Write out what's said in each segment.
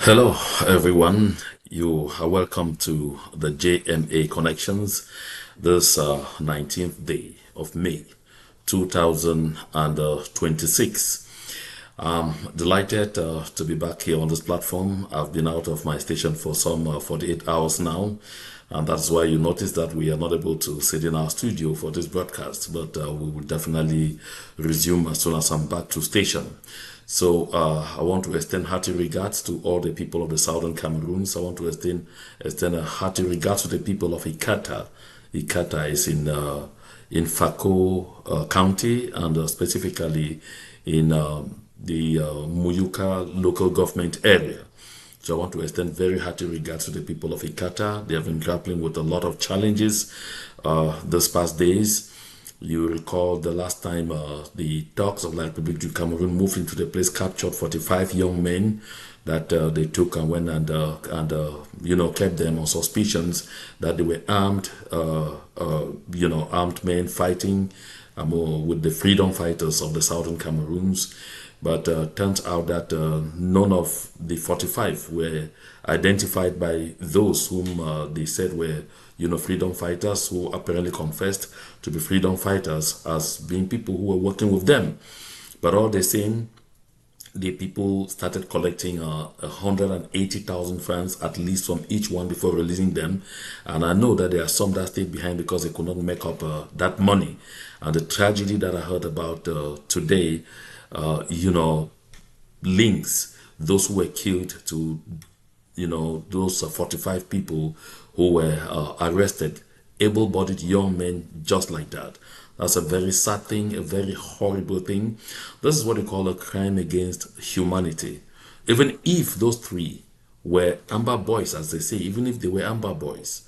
Hello, everyone. You are welcome to the JMA Connections this 19th day of May 2026. I'm delighted to be back here on this platform. I've been out of my station for some 48 hours now, and that's why you notice that we are not able to sit in our studio for this broadcast, but we will definitely resume as soon as I'm back to station. So I want to extend hearty regards to all the people of the southern Cameroons. I want to extend a hearty regards to the people of Ikata. Ikata is in Fako County, and specifically in the Muyuka local government area. So I want to extend very hearty regards to the people of Ikata. They have been grappling with a lot of challenges this past days. You recall the last time the dogs of La République du Cameroun moved into the place, captured 45 young men that they took and went and kept them on suspicions that they were armed, armed men fighting with the freedom fighters of the southern Cameroons. But turns out that none of the 45 were identified by those whom they said were, freedom fighters, who apparently confessed to be freedom fighters as being people who were working with them. But all the same, the people started collecting 180,000 francs at least from each one before releasing them. And I know that there are some that stayed behind because they could not make up that money. And the tragedy that I heard about today, links those who were killed to, those 45 people who were arrested, able-bodied young men just like that. That's a very sad thing, a very horrible thing. This is what we call a crime against humanity. Even if those three were Amber Boys, as they say, even if they were Amber Boys,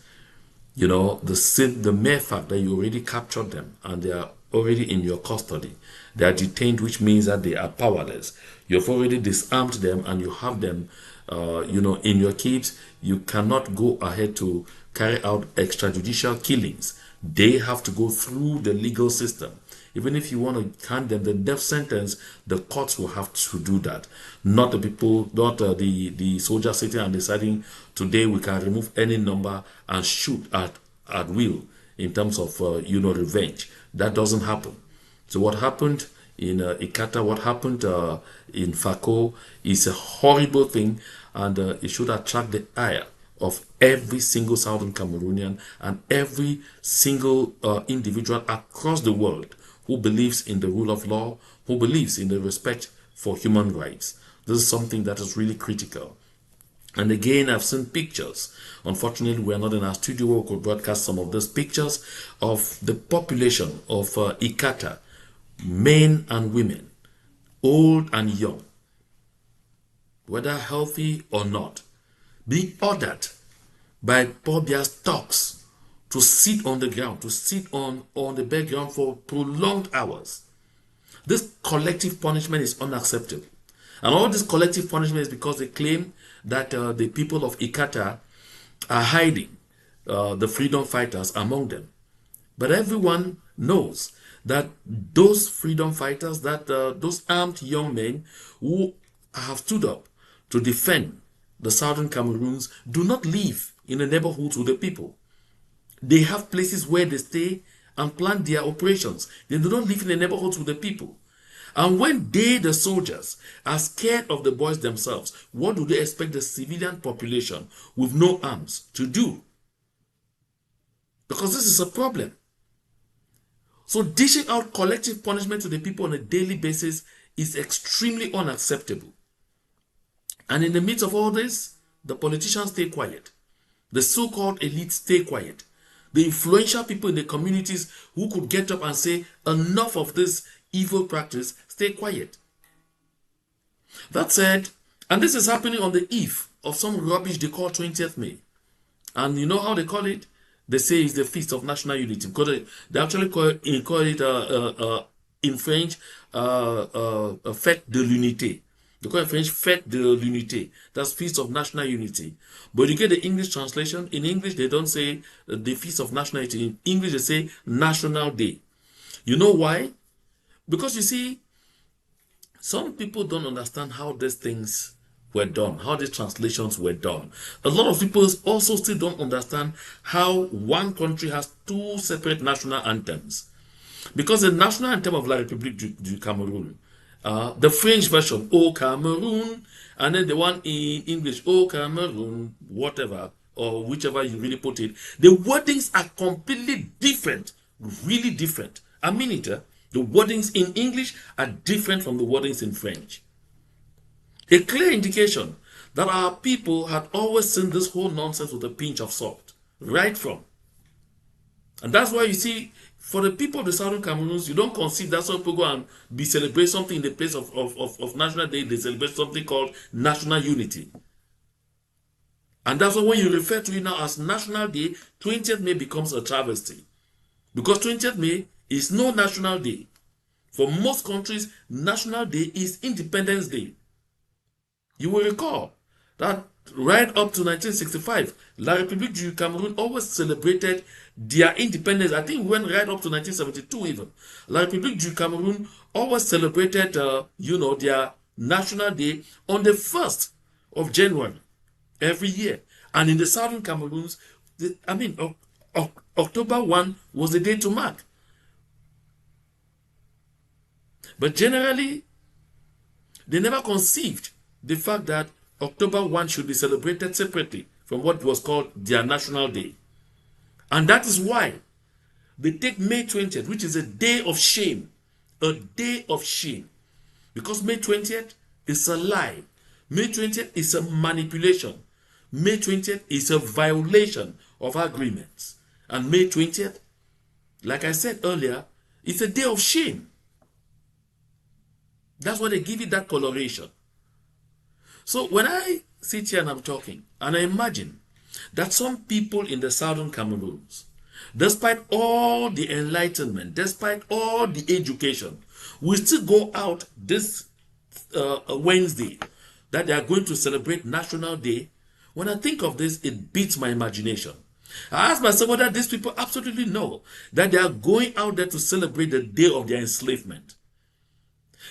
the mere fact that you already captured them and they are already in your custody, they are detained, which means that they are powerless. You've already disarmed them and you have them, in your keeps. You cannot go ahead to carry out extrajudicial killings. They have to go through the legal system. Even if you want to hand them the death sentence, the courts will have to do that. Not the people, not the soldiers sitting and deciding today we can remove any number and shoot at will in terms of, revenge. That doesn't happen. So what happened in Ikata, what happened in Fako is a horrible thing, and it should attract the ire of every single Southern Cameroonian and every single individual across the world who believes in the rule of law, who believes in the respect for human rights. This is something that is really critical. And again, I've seen pictures. Unfortunately, we are not in our studio where we could broadcast some of those pictures of the population of Ikata, men and women, old and young, whether healthy or not, being ordered by Pobia's thugs to sit on the ground, to sit on the background for prolonged hours. This collective punishment is unacceptable. And all this collective punishment is because they claim that the people of Ikata are hiding the freedom fighters among them. But everyone knows that those freedom fighters, that those armed young men who have stood up to defend the southern Cameroons do not live in the neighborhoods with the people. They have places where they stay and plan their operations. They do not live in the neighborhoods with the people. And when they, the soldiers, are scared of the boys themselves, what do they expect the civilian population with no arms to do? Because this is a problem. So dishing out collective punishment to the people on a daily basis is extremely unacceptable. And in the midst of all this, the politicians stay quiet. The so-called elites stay quiet. The influential people in the communities who could get up and say, enough of this evil practice, stay quiet. That said, and this is happening on the eve of some rubbish they call 20th May. And you know how they call it? They say it's the Feast of National Unity. Because they actually call it in French, Fête de l'Unité. They call it French Fête de l'Unité. That's Feast of National Unity. But you get the English translation. In English, they don't say the Feast of National Unity. In English, they say National Day. You know why? Because you see, some people don't understand how these things were done, how the translations were done. A lot of people also still don't understand how one country has two separate national anthems. Because the national anthem of La République du Cameroun, the French version, "O Cameroon," and then the one in English, "O Cameroon," whatever, or whichever you really put it, the wordings are completely different, really different. I mean it, the wordings in English are different from the wordings in French. A clear indication that our people had always seen this whole nonsense with a pinch of salt, right from. And that's why you see, for the people of the Southern Cameroons, you don't conceive that some people go and be celebrate something in the place of National Day. They celebrate something called national unity. And that's why when you refer to it now as National Day, 20th May becomes a travesty. Because 20th May is no national day. For most countries, National Day is Independence Day. You will recall that right up to 1965, La République du Cameroun always celebrated their independence. I think we went right up to 1972 even. La République du Cameroun always celebrated, their National Day on the 1st of January every year. And in the Southern Cameroons, October 1 was the day to mark. But generally, they never conceived the fact that October 1 should be celebrated separately from what was called their National Day. And that is why they take May 20th, which is a day of shame. A day of shame. Because May 20th is a lie. May 20th is a manipulation. May 20th is a violation of agreements. And May 20th, like I said earlier, is a day of shame. That's why they give it that coloration. So when I sit here and I'm talking, and I imagine that some people in the Southern Cameroons, despite all the enlightenment, despite all the education, will still go out this Wednesday, that they are going to celebrate National Day. When I think of this, it beats my imagination. I ask myself whether these people absolutely know that they are going out there to celebrate the day of their enslavement.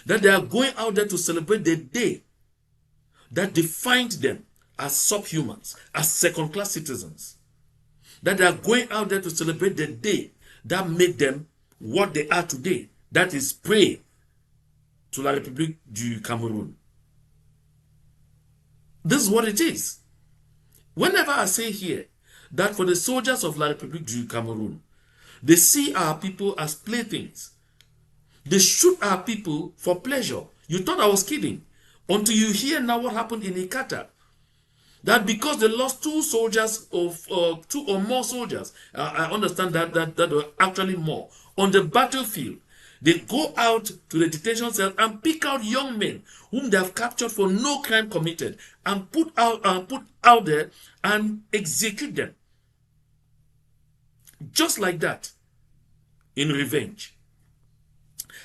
That they are going out there to celebrate the day that defined them as subhumans, as second-class citizens. That they are going out there to celebrate the day that made them what they are today. That is prey to La République du Cameroun. This is what it is. Whenever I say here that for the soldiers of La République du Cameroun, they see our people as playthings. They shoot our people for pleasure. You thought I was kidding. Until you hear now what happened in Ikata. That because they lost two soldiers of two or more soldiers, I understand that were actually more, on the battlefield, they go out to the detention cell and pick out young men whom they have captured for no crime committed and put out there and execute them. Just like that, in revenge.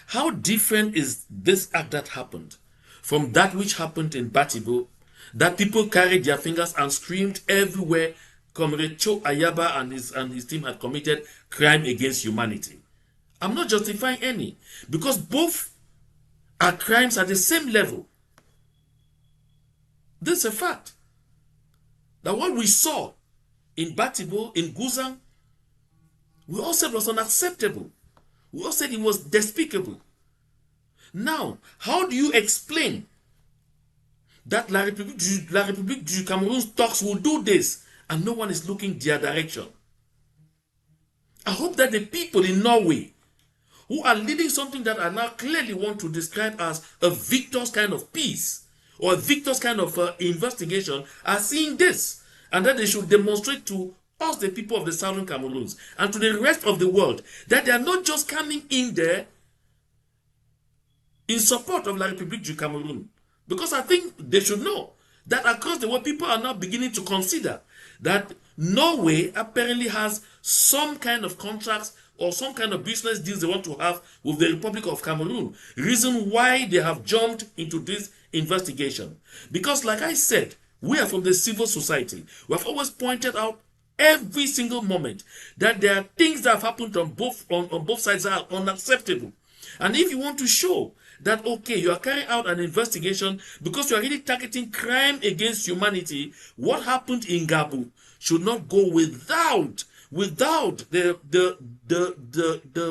How different is this act that happened from that which happened in Batibo, that people carried their fingers and screamed everywhere, Comrade Cho Ayaba and his team had committed crime against humanity? I'm not justifying any, because both are crimes at the same level. This is a fact. That what we saw in Batibo, in Guzang, we all said was unacceptable. We all said it was despicable. Now, how do you explain that La République du Cameroun's talks will do this and no one is looking their direction? I hope that the people in Norway who are leading something that I now clearly want to describe as a victor's kind of peace or a victor's kind of investigation are seeing this, and that they should demonstrate to us, the people of the Southern Cameroons, and to the rest of the world, that they are not just coming in there in support of La République du Cameroun. Because I think they should know that across the world, people are now beginning to consider that Norway apparently has some kind of contracts or some kind of business deals they want to have with the Republic of Cameroon. Reason why they have jumped into this investigation. Because like I said, we are from the civil society. We have always pointed out every single moment that there are things that have happened on both sides that are unacceptable. And if you want to show that, okay, you are carrying out an investigation because you are really targeting crime against humanity. What happened in Gabu should not go without the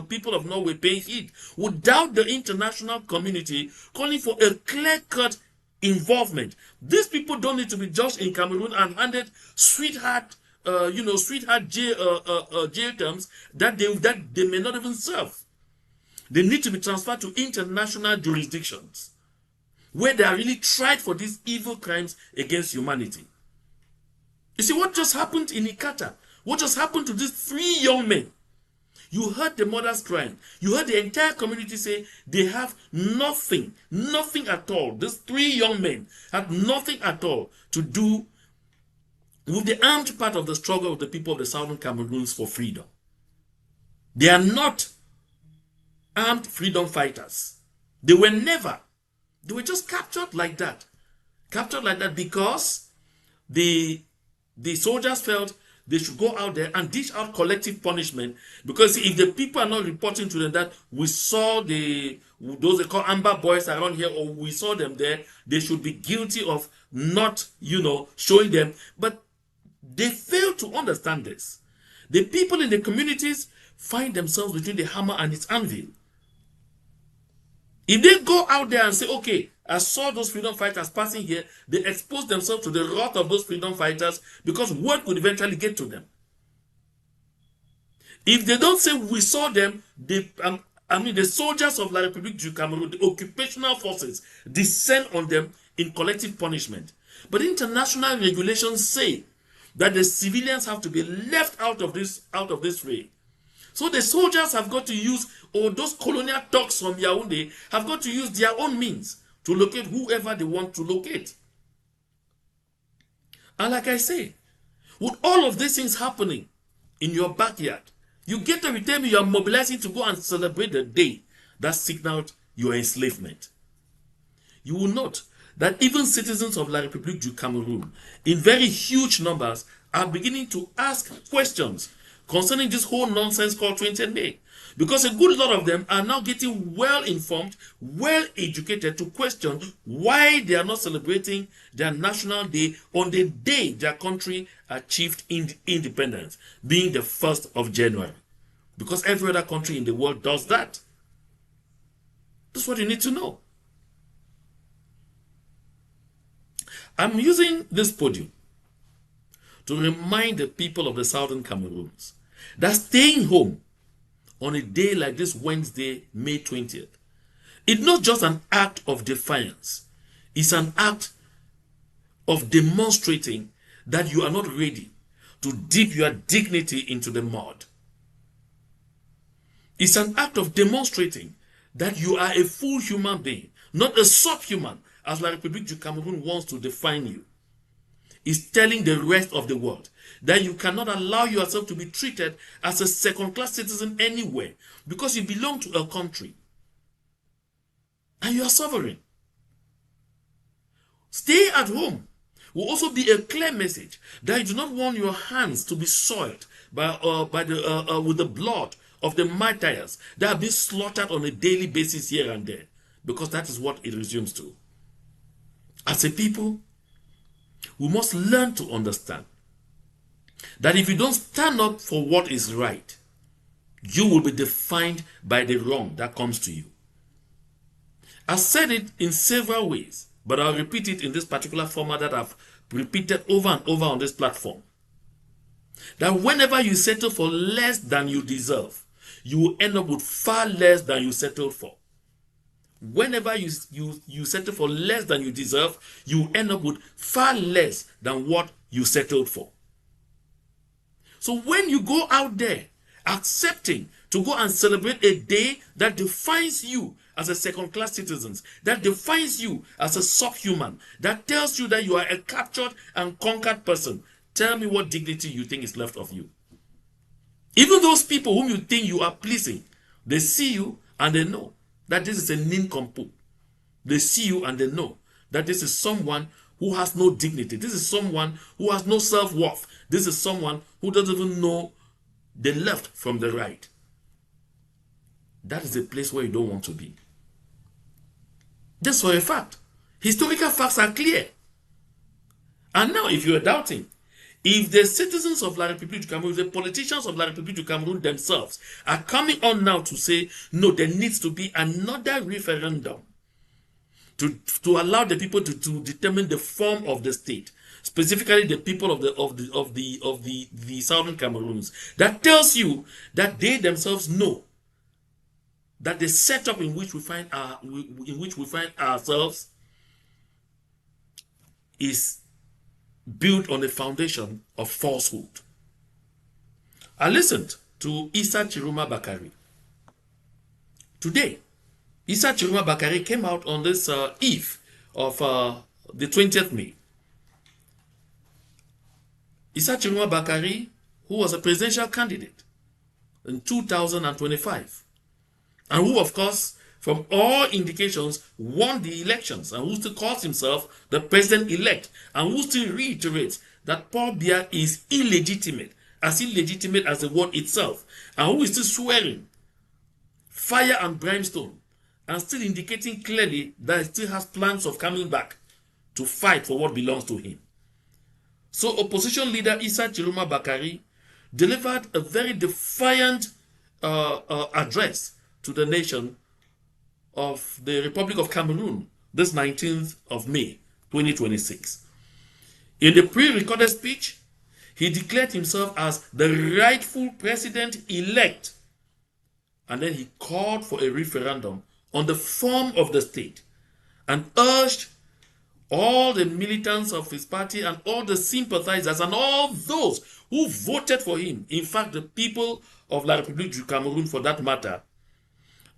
people of Norway paying heed, without the international community calling for a clear-cut involvement. These people don't need to be judged in Cameroon and handed sweetheart jail terms that they may not even serve. They need to be transferred to international jurisdictions where they are really tried for these evil crimes against humanity. You see what just happened in Ikata? What just happened to these 3 young men? You heard the mothers crying. You heard the entire community say they have nothing at all. These 3 young men had nothing at all to do with the armed part of the struggle of the people of the southern Cameroons for freedom. They are not armed freedom fighters. They were never. They were just captured like that. Captured like that because the soldiers felt they should go out there and dish out collective punishment, because if the people are not reporting to them that we saw those they call amber boys around here, or we saw them there, they should be guilty of not, showing them. But they fail to understand this. The people in the communities find themselves between the hammer and its anvil. If they go out there and say, okay, I saw those freedom fighters passing here, they expose themselves to the wrath of those freedom fighters, because word could eventually get to them. If they don't say we saw them, the soldiers of La République du Cameroun, the occupational forces, descend on them in collective punishment. But international regulations say that the civilians have to be left out of this fray. So the soldiers have got to use, or those colonial thugs from Yaoundé have got to use their own means to locate whoever they want to locate. And like I say, with all of these things happening in your backyard, you get every time you are mobilizing to go and celebrate the day that signaled your enslavement. You will note that even citizens of La République du Cameroun, in very huge numbers, are beginning to ask questions concerning this whole nonsense called 20th May. Because a good lot of them are now getting well informed, well educated to question why they are not celebrating their national day on the day their country achieved independence, being the 1st of January. Because every other country in the world does that. That's what you need to know. I'm using this podium to remind the people of the southern Cameroons that staying home on a day like this Wednesday, May 20th, it's not just an act of defiance. It's an act of demonstrating that you are not ready to dip your dignity into the mud. It's an act of demonstrating that you are a full human being, not a subhuman, as La République du Cameroun wants to define you. It's telling the rest of the world that you cannot allow yourself to be treated as a second-class citizen anywhere, because you belong to a country and you are sovereign. Stay at home will also be a clear message that you do not want your hands to be soiled with the blood of the martyrs that are being slaughtered on a daily basis here and there, because that is what it resumes to. As a people, we must learn to understand that if you don't stand up for what is right, you will be defined by the wrong that comes to you. I've said it in several ways, but I'll repeat it in this particular format that I've repeated over and over on this platform. That whenever you settle for less than you deserve, you will end up with far less than you settled for. Whenever you settle for less than you deserve, you end up with far less than what you settled for. So when you go out there accepting to go and celebrate a day that defines you as a second-class citizen, that defines you as a subhuman, that tells you that you are a captured and conquered person, tell me what dignity you think is left of you. Even those people whom you think you are pleasing, they see you and they know that this is a nincompoop. They see you and they know that this is someone who has no dignity. This is someone who has no self-worth. This is someone who doesn't even know the left from the right. That is a place where you don't want to be. That's for a fact. Historical facts are clear. And now, if you are doubting, if the citizens of La République du Cameroun, the politicians of La République du Cameroun themselves are coming on now to say, no, there needs to be another referendum to allow the people to determine the form of the state, specifically the people of the southern Cameroons. That tells you that they themselves know that the setup in which we find ourselves is built on a foundation of falsehood. I listened to Tchiroma Bakari today. Tchiroma Bakari came out on this eve of the 20th May. Tchiroma Bakari, who was a presidential candidate in 2025, and who, of course, from all indications, won the elections, and who still calls himself the president-elect, and who still reiterates that Paul Biya is illegitimate as the word itself, and who is still swearing fire and brimstone, and still indicating clearly that he still has plans of coming back to fight for what belongs to him. So opposition leader Tchiroma Bakari delivered a very defiant address to the nation of the Republic of Cameroon this 19th of May 2026. In the pre-recorded speech, he declared himself as the rightful president-elect, and then he called for a referendum on the form of the state and urged all the militants of his party and all the sympathizers and all those who voted for him, in fact the people of La République du Cameroun for that matter,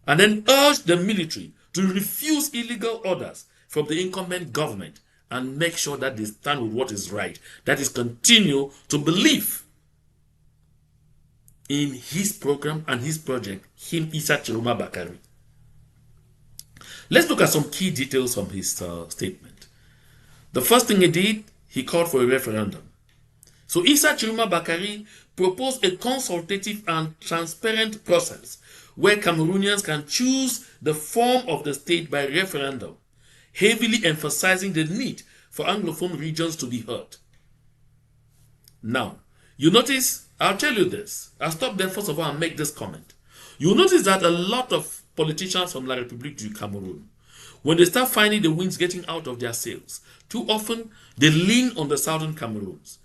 and then urged the military to refuse illegal orders from the incumbent government and make sure that they stand with what is right. That is, continue to believe in his program and his project, him, Tchiroma Bakari. Let's look at some key details from his statement. The first thing he did, he called for a referendum. So Tchiroma Bakari proposed a consultative and transparent process where Cameroonians can choose the form of the state by referendum, heavily emphasizing the need for Anglophone regions to be heard. Now, you notice, I'll tell you this. I'll stop there first of all and make this comment. You'll notice that a lot of politicians from La République du Cameroun, when they start finding the winds getting out of their sails, too often they lean on the southern Cameroons.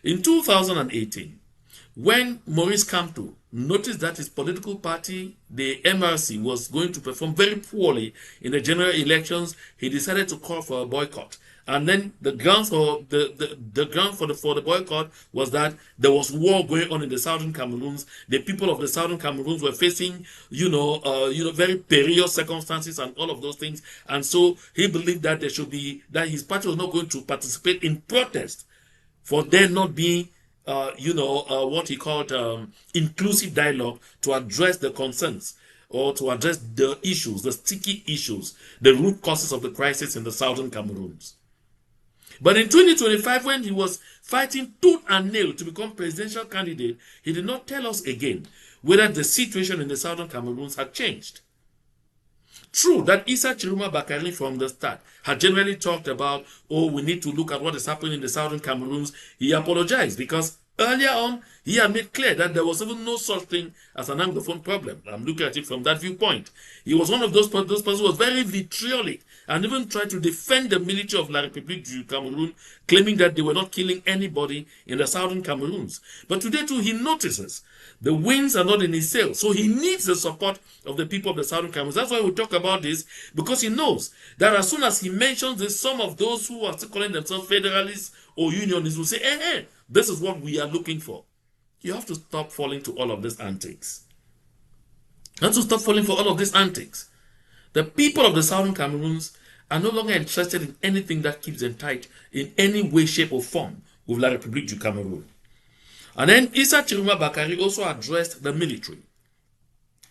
In 2018, when Maurice Kamto noticed that his political party, the MRC, was going to perform very poorly in the general elections, he decided to call for a boycott. And then the ground for the boycott was that there was war going on in the southern Cameroons. The people of the southern Cameroons were facing, very perilous circumstances and all of those things. And so he believed that that his party was not going to participate in protest for there not being what he called inclusive dialogue to address the concerns or to address the issues, the sticky issues, the root causes of the crisis in the southern Cameroons. But in 2025, when he was fighting tooth and nail to become presidential candidate, he did not tell us again whether the situation in the southern Cameroons had changed. True that Tchiroma Bakari from the start had generally talked about, we need to look at what is happening in the southern Cameroons. He apologized because earlier on, he had made clear that there was even no such thing as an Anglophone problem. I'm looking at it from that viewpoint. He was one of those persons who was very vitriolic and even tried to defend the military of La République du Cameroun, claiming that they were not killing anybody in the southern Cameroons. But today too, he notices the winds are not in his sails. So he needs the support of the people of the southern Cameroons. That's why we talk about this, because he knows that as soon as he mentions this, some of those who are still calling themselves federalists or unionists will say, this is what we are looking for. You have to stop falling to all of these antics. You have to stop falling for all of these antics. The people of the southern Cameroons are no longer interested in anything that keeps them tight in any way, shape, or form with La République du Cameroun. And then Tchiroma Bakari also addressed the military.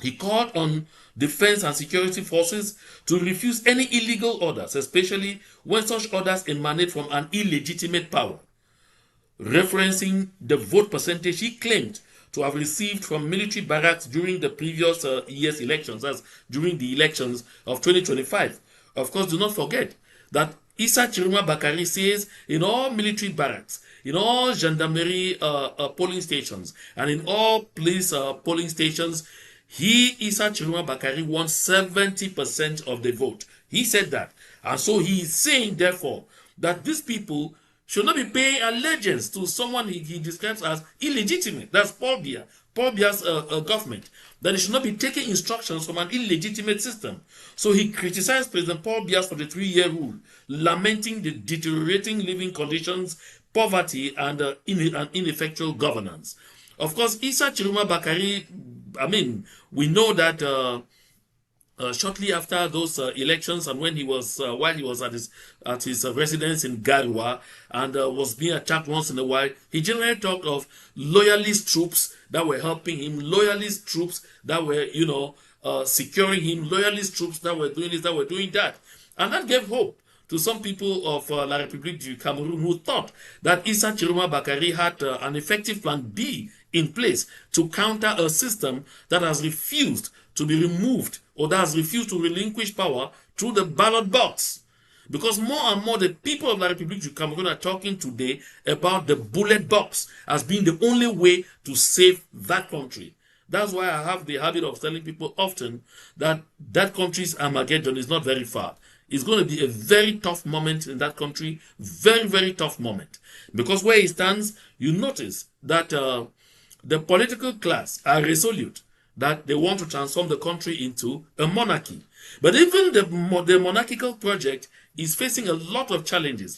He called on defense and security forces to refuse any illegal orders, especially when such orders emanate from an illegitimate power, referencing the vote percentage he claimed to have received from military barracks during the previous year's elections, as during the elections of 2025, Of course, do not forget that Issa Tchiroma Bakari says in all military barracks, in all gendarmerie polling stations, and in all police polling stations, Issa Tchiroma Bakari won 70% of the vote. He said that. And so he is saying, therefore, that these people should not be paying allegiance to someone he describes as illegitimate. That's Paul Biya. Paul Biya's government. That he should not be taking instructions from an illegitimate system. So he criticized President Paul Biya for the 3-year rule, lamenting the deteriorating living conditions, poverty, and ineffectual governance. Of course, Issa Tchiroma Bakari, I mean, we know that shortly after those elections, and when he was while he was at his residence in Garwa and was being attacked once in a while, he generally talked of loyalist troops that were helping him, loyalist troops that were, you know, securing him, loyalist troops that were doing this, that were doing that, and that gave hope to some people of La République du Cameroun who thought that Issa Tchiroma Bakari had an effective plan B in place to counter a system that has refused to be removed, or that has refused to relinquish power through the ballot box. Because more and more the people of La République du Cameroun are talking today about the bullet box as being the only way to save that country. That's why I have the habit of telling people often that that country's Armageddon is not very far. It's going to be a very tough moment in that country, very, very tough moment. Because where it stands, you notice that the political class are resolute that they want to transform the country into a monarchy. But even the monarchical project is facing a lot of challenges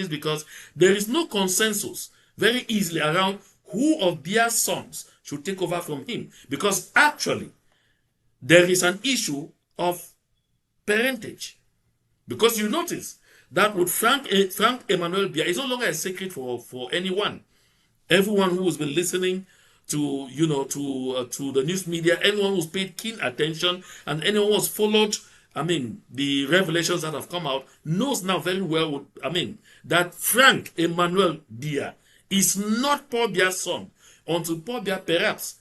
because there is no consensus very easily around who of Biya's sons should take over from him. Because actually, there is an issue of parentage. Because you notice that with Frank Emmanuel Biya, it's no longer a secret for anyone. Everyone who has been listening to, you know, to the news media, anyone who's paid keen attention, and anyone who's followed, I mean, the revelations that have come out, knows now very well, I mean, that Frank Emmanuel Biya is not Paul Biya's son, until Paul Biya perhaps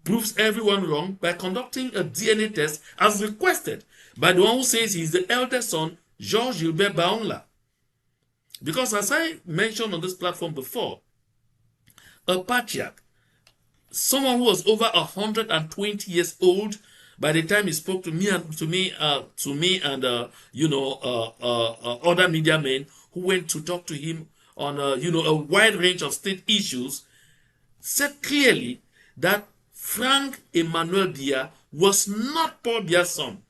proves everyone wrong by conducting a DNA test as requested by the one who says he's the eldest son, Georges Gilbert Baonla. Because as I mentioned on this platform before, a patriarch, someone who was over 120 years old by the time he spoke to me and other media men who went to talk to him on a wide range of state issues, said clearly that Frank Emmanuel Biya was not Paul Biya's son,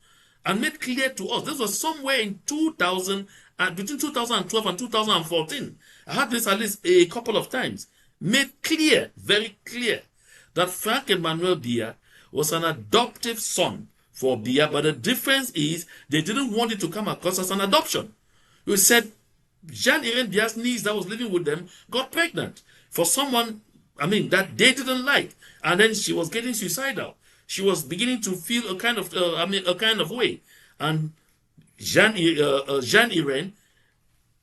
and made clear to us this was somewhere in 2000 between 2012 and 2014. I had this at least a couple of times. Made clear, very clear, that Frank Emmanuel Biya was an adoptive son for Biya, but the difference is they didn't want it to come across as an adoption. We said Jean-Irene Biya's niece that was living with them got pregnant for someone, I mean, that they didn't like, and then she was getting suicidal. She was beginning to feel a kind of way, and Jean-Irene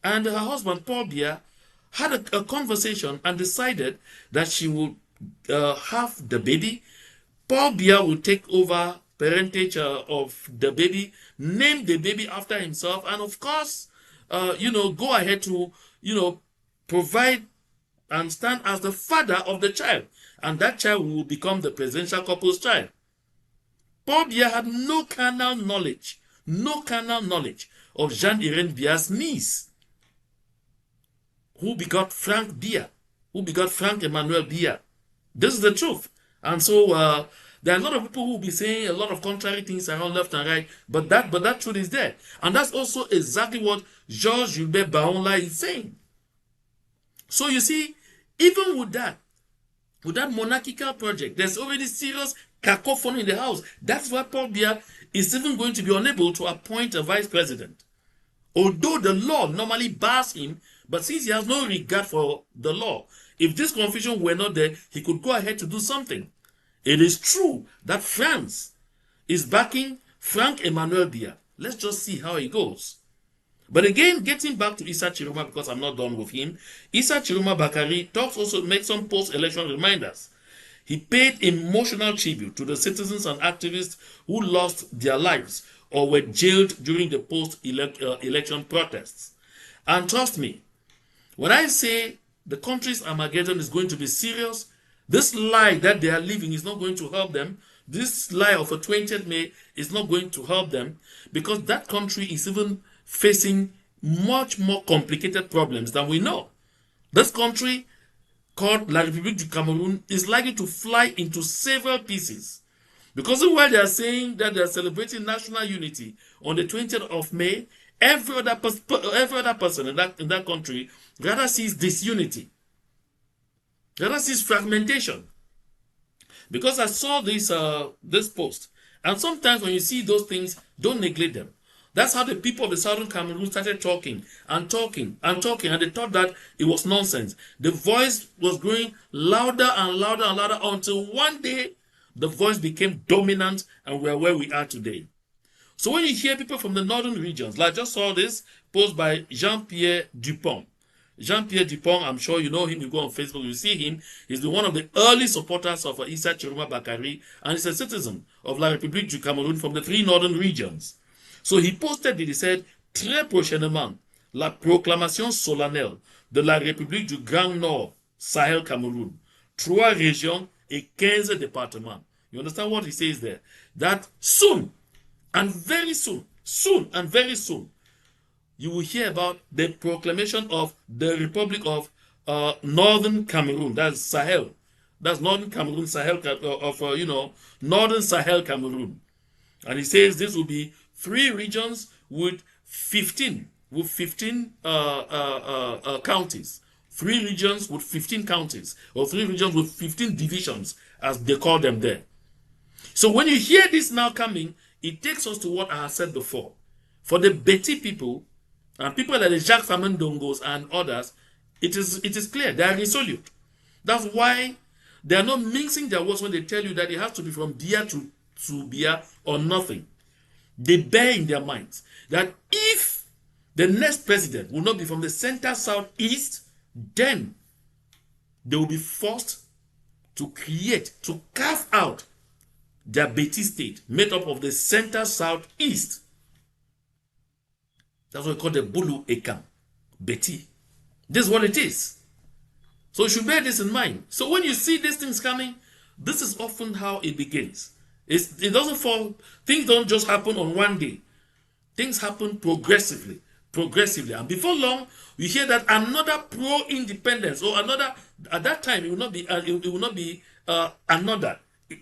and her husband Paul Biya had a conversation and decided that she would have the baby. Paul Biya will take over parentage of the baby, name the baby after himself, and of course, go ahead to, provide and stand as the father of the child. And that child will become the presidential couple's child. Paul Biya had no carnal knowledge of Jean-Irene Biya's niece, who begot Frank Biya, who begot Frank Emmanuel Biya. This is the truth. And so there are a lot of people who will be saying a lot of contrary things around left and right, but that truth is there. And that's also exactly what Georges Gilbert Baonla is saying. So you see, even with that monarchical project, there's already serious cacophony in the house. That's why Paul Biya is even going to be unable to appoint a vice president. Although the law normally bars him, but since he has no regard for the law, if this confusion were not there, he could go ahead to do something. It is true that France is backing Frank Emmanuel Biya. Let's just see how it goes. But again, getting back to Issa Tchiroma, because I'm not done with him, Issa Tchiroma Bakari talks also make some post-election reminders. He paid emotional tribute to the citizens and activists who lost their lives or were jailed during the post-election protests. And trust me, when I say the country's Armageddon is going to be serious, this lie that they are living is not going to help them. This lie of a 20th May is not going to help them, because that country is even facing much more complicated problems than we know. This country, called La République du Cameroun, is likely to fly into several pieces. Because while they are saying that they are celebrating national unity on the 20th of May, every other person in that country rather sees disunity, rather sees fragmentation. Because I saw this post, and sometimes when you see those things, don't neglect them. That's how the people of the southern Cameroon started talking and talking and talking, and they thought that it was nonsense. The voice was growing louder and louder and louder until one day the voice became dominant, and we are where we are today. So when you hear people from the northern regions, like I just saw this post by Jean-Pierre Dupont. Jean-Pierre Dupont, I'm sure you know him, you go on Facebook, you see him. He's been one of the early supporters of Issa Tchiroma Bakari, and he's a citizen of La République du Cameroun from the 3 northern regions. So he posted it, he said, très prochainement, la proclamation solennelle de la République du Grand Nord, Sahel Cameroun, 3 régions et 15 départements. You understand what he says there? That soon, and very soon, and very soon, you will hear about the proclamation of the Republic of Northern Cameroon. That's Sahel. That's Northern Cameroon, Sahel, Northern Sahel Cameroon. And he says this will be 3 regions with 15 counties. 3 regions with 15 counties, or 3 regions with 15 divisions, as they call them there. So when you hear this now coming, it takes us to what I have said before. For the Beti people, and people like the Jacques Famendongos and others, it is clear, they are resolute. That's why they are not mincing their words when they tell you that it has to be from Bia to Bia or nothing. They bear in their minds that if the next president will not be from the center southeast, then they will be forced to carve out their Beti state made up of the center southeast. That's what we call the Bulu Ekam, Beti. This is what it is. So you should bear this in mind. So when you see these things coming, this is often how it begins. It doesn't fall, things don't just happen on one day. Things happen progressively. And before long, you hear that another pro-independence, or another, at that time, it will not be another.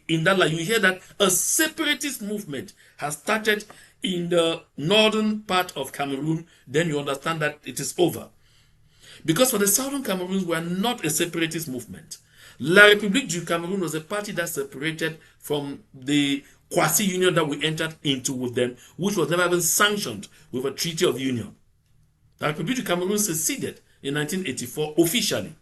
In that line, you hear that a separatist movement has started in the northern part of Cameroon, then you understand that it is over. Because for the southern Cameroons, we are not a separatist movement. La République du Cameroun was a party that separated from the quasi-union that we entered into with them, which was never even sanctioned with a treaty of union. La République du Cameroun seceded in 1984 officially.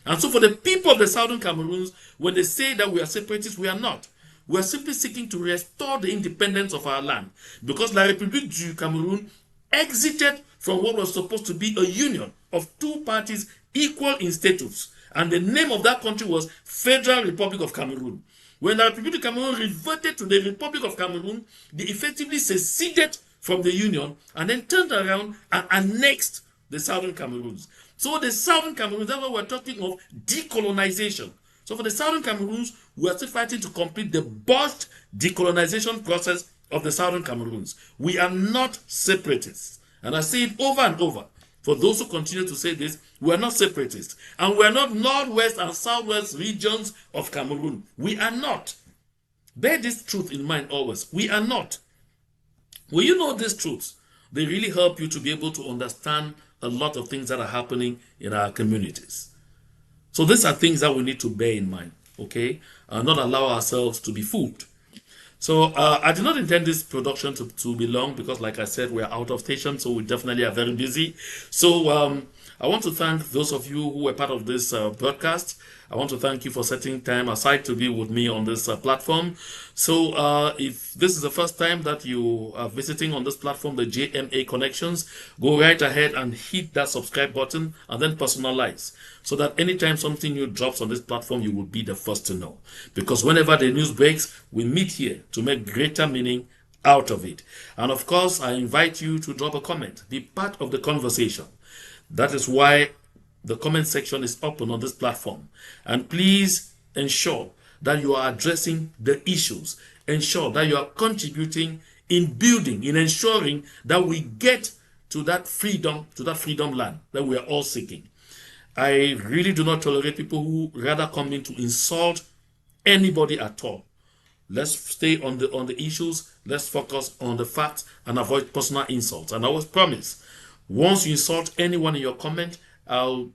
And so for the people of the southern Cameroons, when they say that we are separatists, we are not. We are simply seeking to restore the independence of our land, because La République du Cameroun exited from what was supposed to be a union of 2 parties equal in status. And the name of that country was Federal Republic of Cameroon. When the Republic of Cameroon reverted to the Republic of Cameroon, they effectively seceded from the union and then turned around and annexed the southern Cameroons. So the southern Cameroons, that's why we're talking of decolonization. So for the southern Cameroons, we are still fighting to complete the botched decolonization process of the southern Cameroons. We are not separatists. And I say it over and over. For those who continue to say this, we are not separatists. And we are not northwest and southwest regions of Cameroon. We are not. Bear this truth in mind always. We are not. When you know these truths, they really help you to be able to understand a lot of things that are happening in our communities. So these are things that we need to bear in mind, okay? And not allow ourselves to be fooled. So I did not intend this production to be long, because like I said, we're out of station, so we definitely are very busy. So I want to thank those of you who were part of this broadcast. I want to thank you for setting time aside to be with me on this platform. So if this is the first time that you are visiting on this platform, the JMA Connections, go right ahead and hit that subscribe button and then personalize, so that anytime something new drops on this platform, you will be the first to know. Because whenever the news breaks, we meet here to make greater meaning out of it. And of course, I invite you to drop a comment, be part of the conversation. That is why the comment section is open on this platform. And please ensure that you are addressing the issues. Ensure that you are contributing in building, in ensuring that we get to that freedom land that we are all seeking. I really do not tolerate people who rather come in to insult anybody at all. Let's stay on the issues. Let's focus on the facts and avoid personal insults. And I always promise, once you insult anyone in your comment, I'll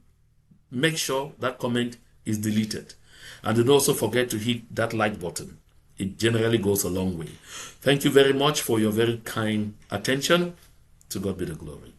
make sure that comment is deleted. And don't also forget to hit that like button. It generally goes a long way. Thank you very much for your very kind attention. To God be the glory.